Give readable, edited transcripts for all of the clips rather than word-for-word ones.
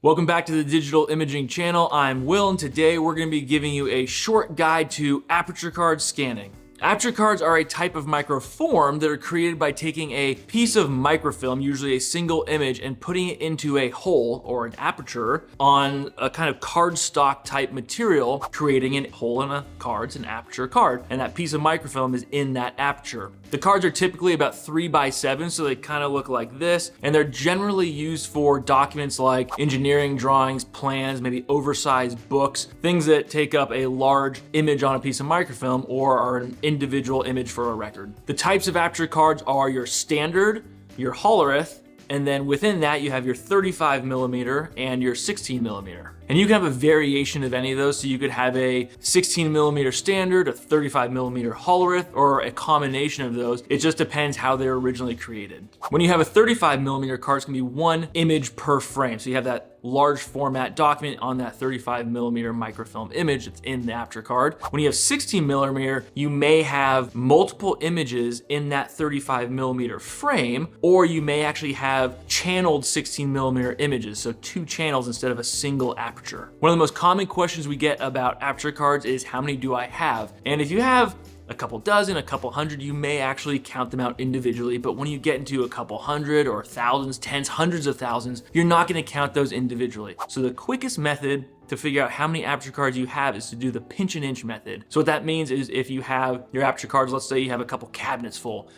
Welcome back to the Digital Imaging channel. I'm Will, and today we're going to be giving you a short guide to aperture card scanning. Aperture cards are a type of microform that are created by taking a piece of microfilm, usually a single image, and putting it into a hole or an aperture on a kind of cardstock type material, creating a hole in a card's an aperture card, and that piece of microfilm is in that aperture. The cards are typically about 3x7, so they kind of look like this, and they're generally used for documents like engineering drawings, plans, maybe oversized books, things that take up a large image on a piece of microfilm or are an individual image for a record. The types of aperture cards are your standard, your holograph, and then within that you have your 35mm and your 16mm. And you can have a variation of any of those, so you could have a 16mm standard, a 35mm holograph, or a combination of those. It just depends how they were originally created. When you have a 35mm card, it's gonna be one image per frame. So you have that large format document on that 35mm microfilm image that's in the aperture card. When you have 16mm, you may have multiple images in that 35mm frame, or you may actually have channeled 16mm images, so two channels instead of a single aperture. One of the most common questions we get about aperture cards is how many do I have? And if you have a couple dozen, a couple hundred, you may actually count them out individually, but when you get into a couple hundred or thousands, tens, hundreds of thousands, you're not gonna count those individually. So the quickest method to figure out how many aperture cards you have is to do the pinch and inch method. So what that means is if you have your aperture cards, let's say you have a couple cabinets full,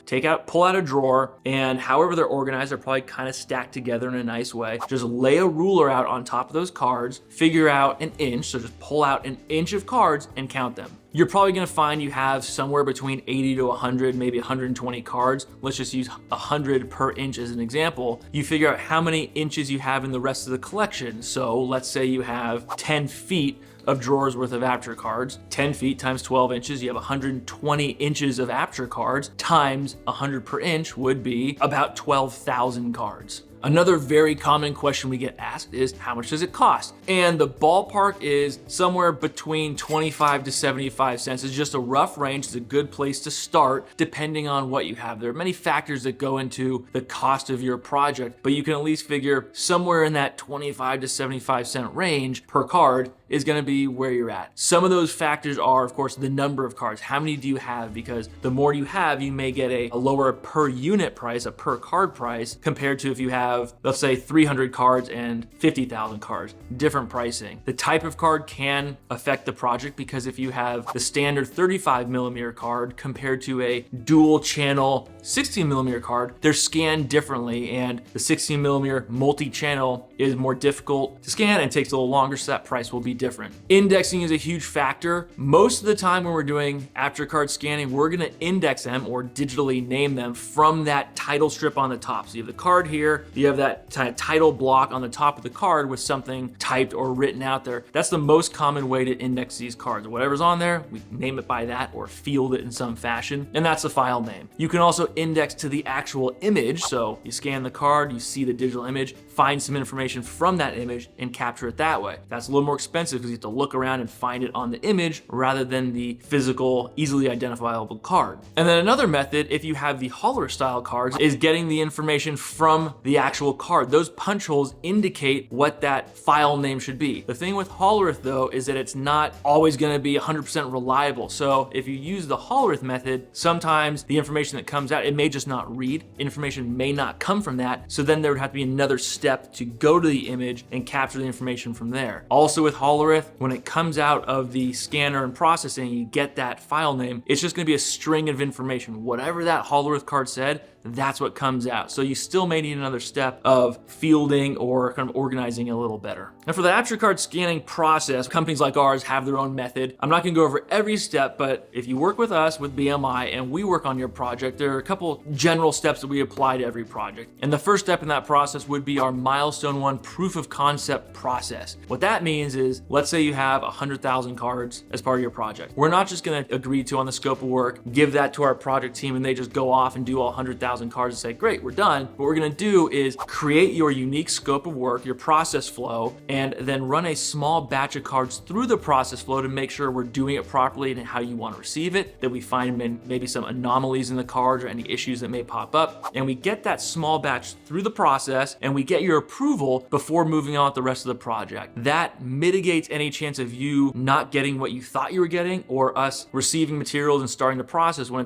pull out a drawer, and however they're organized, they're probably kind of stacked together in a nice way. Just lay a ruler out on top of those cards, figure out an inch, so just pull out an inch of cards and count them. You're probably gonna find you have somewhere between 80 to 100, maybe 120 cards. Let's just use 100 per inch as an example. You figure out how many inches you have in the rest of the collection. So let's say you have 10 feet of drawers worth of aperture cards. 10 feet times 12 inches, you have 120 inches of aperture cards, times 100 per inch would be about 12,000 cards. Another very common question we get asked is, how much does it cost? And the ballpark is somewhere between 25 to 75 cents. It's just a rough range. It's a good place to start depending on what you have. There are many factors that go into the cost of your project, but you can at least figure somewhere in that 25 to 75 cent range per card is gonna be where you're at. Some of those factors are, of course, the number of cards. How many do you have? Because the more you have, you may get a lower per unit price, a per card price, compared to if you have, let's say, 300 cards and 50,000 cards. Different pricing. The type of card can affect the project, because if you have the standard 35mm card compared to a dual channel 16mm card, they're scanned differently, and the 16mm multi-channel is more difficult to scan and takes a little longer, so that price will be different. Indexing is a huge factor. Most of the time when we're doing aperture card scanning, we're gonna index them or digitally name them from that title strip on the top. So you have the card here, you have that title block on the top of the card with something typed or written out there. That's the most common way to index these cards. Whatever's on there, we name it by that or field it in some fashion, and that's the file name. You can also index to the actual image. So you scan the card, you see the digital image, find some information from that image and capture it that way. That's a little more expensive because you have to look around and find it on the image rather than the physical, easily identifiable card. And then another method, if you have the holograph style cards, is getting the information from the actual card. Those punch holes indicate what that file name should be. The thing with holograph though is that it's not always gonna be 100% reliable. So if you use the holograph method, sometimes the information that comes out, it may just not read. Information may not come from that. So then there would have to be another step to go to the image and capture the information from there. Also with holograph, when it comes out of the scanner and processing, you get that file name, it's just gonna be a string of information. Whatever that holograph card said, that's what comes out. So you still may need another step of fielding or kind of organizing a little better. Now for the aperture card scanning process, companies like ours have their own method. I'm not gonna go over every step, but if you work with us with BMI and we work on your project, there are a couple general steps that we apply to every project. And the first step in that process would be our milestone 1 proof of concept process. What that means is, let's say you have 100,000 cards as part of your project. We're not just gonna agree to on the scope of work, give that to our project team and they just go off and do all 100,000 100,000 cards and say, great, we're done. What we're gonna do is create your unique scope of work, your process flow, and then run a small batch of cards through the process flow to make sure we're doing it properly and how you want to receive it, that we find maybe some anomalies in the cards or any issues that may pop up. And we get that small batch through the process and we get your approval before moving on with the rest of the project. That mitigates any chance of you not getting what you thought you were getting, or us receiving materials and starting the process when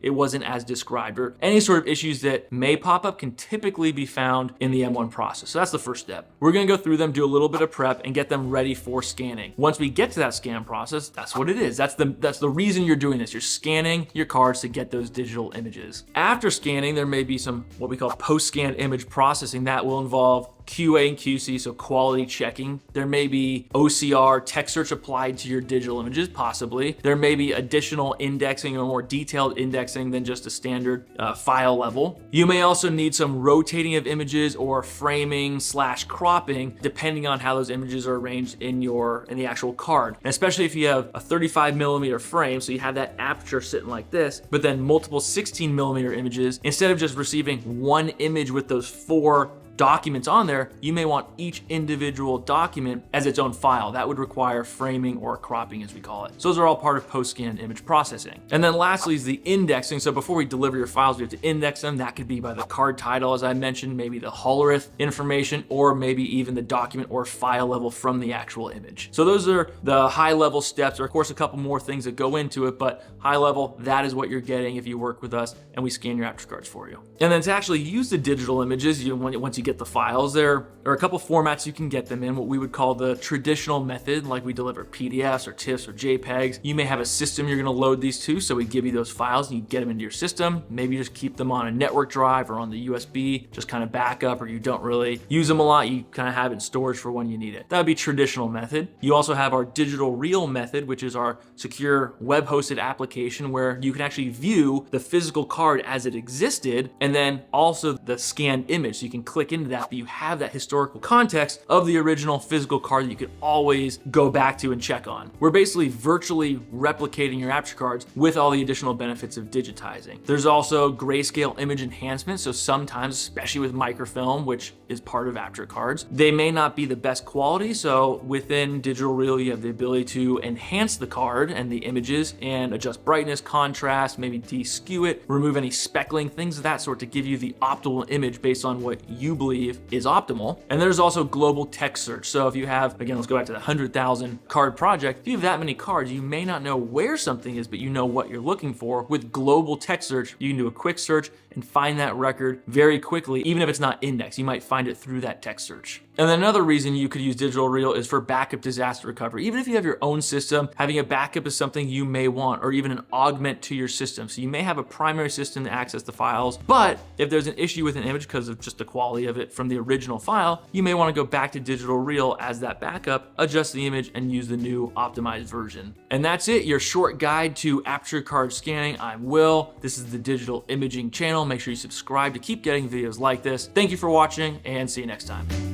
it wasn't as described, or any sort of issues that may pop up can typically be found in the M1 process. So that's the first step. We're gonna go through them, do a little bit of prep, and get them ready for scanning. Once we get to that scan process, that's what it is. That's the reason you're doing this. You're scanning your cards to get those digital images. After scanning, there may be some what we call post-scan image processing that will involve QA and QC, so quality checking. There may be OCR, text search applied to your digital images, possibly. There may be additional indexing or more detailed indexing than just a standard file level. You may also need some rotating of images or framing / cropping, depending on how those images are arranged in the actual card. And especially if you have a 35mm frame, so you have that aperture sitting like this, but then multiple 16mm images, instead of just receiving one image with those 4 documents on there, you may want each individual document as its own file. That would require framing or cropping, as we call it. So those are all part of post-scan image processing. And then lastly is the indexing. So before we deliver your files, we have to index them. That could be by the card title, as I mentioned, maybe the Hollerith information, or maybe even the document or file level from the actual image. So those are the high level steps. There are of course a couple more things that go into it, but high level, that is what you're getting if you work with us and we scan your Aperture cards for you. And then to actually use the digital images, once you get the files, there are a couple formats you can get them in, what we would call the traditional method, like we deliver PDFs or TIFFs or JPEGs. You may have a system you're gonna load these to, so we give you those files and you get them into your system. Maybe you just keep them on a network drive or on the USB, just kind of backup, or you don't really use them a lot, you kind of have it in storage for when you need it. That would be traditional method. You also have our digital reel method, which is our secure web-hosted application where you can actually view the physical card as it existed, and then also the scanned image. So you can click into that, but you have that historical context of the original physical card that you could always go back to and check on. We're basically virtually replicating your Aperture cards with all the additional benefits of digitizing. There's also grayscale image enhancement. So sometimes, especially with microfilm, which is part of Aperture cards, they may not be the best quality. So within Digital Reel, you have the ability to enhance the card and the images and adjust brightness, contrast, maybe de-skew it, remove any speckling, things of that sort to give you the optimal image based on what you believe is optimal. And there's also global text search. So if you have, again, let's go back to the 100,000 card project. If you have that many cards, you may not know where something is, but you know what you're looking for. With global text search, you can do a quick search and find that record very quickly, even if it's not indexed. You might find it through that text search. And then another reason you could use Digital Reel is for backup disaster recovery. Even if you have your own system, having a backup is something you may want, or even an augment to your system. So you may have a primary system to access the files, but if there's an issue with an image because of just the quality of it from the original file, you may want to go back to Digital Reel as that backup, adjust the image, and use the new optimized version. And that's it, your short guide to Aperture card scanning. I'm Will. This is the Digital Imaging channel. Make sure you subscribe to keep getting videos like this. Thank you for watching, and see you next time.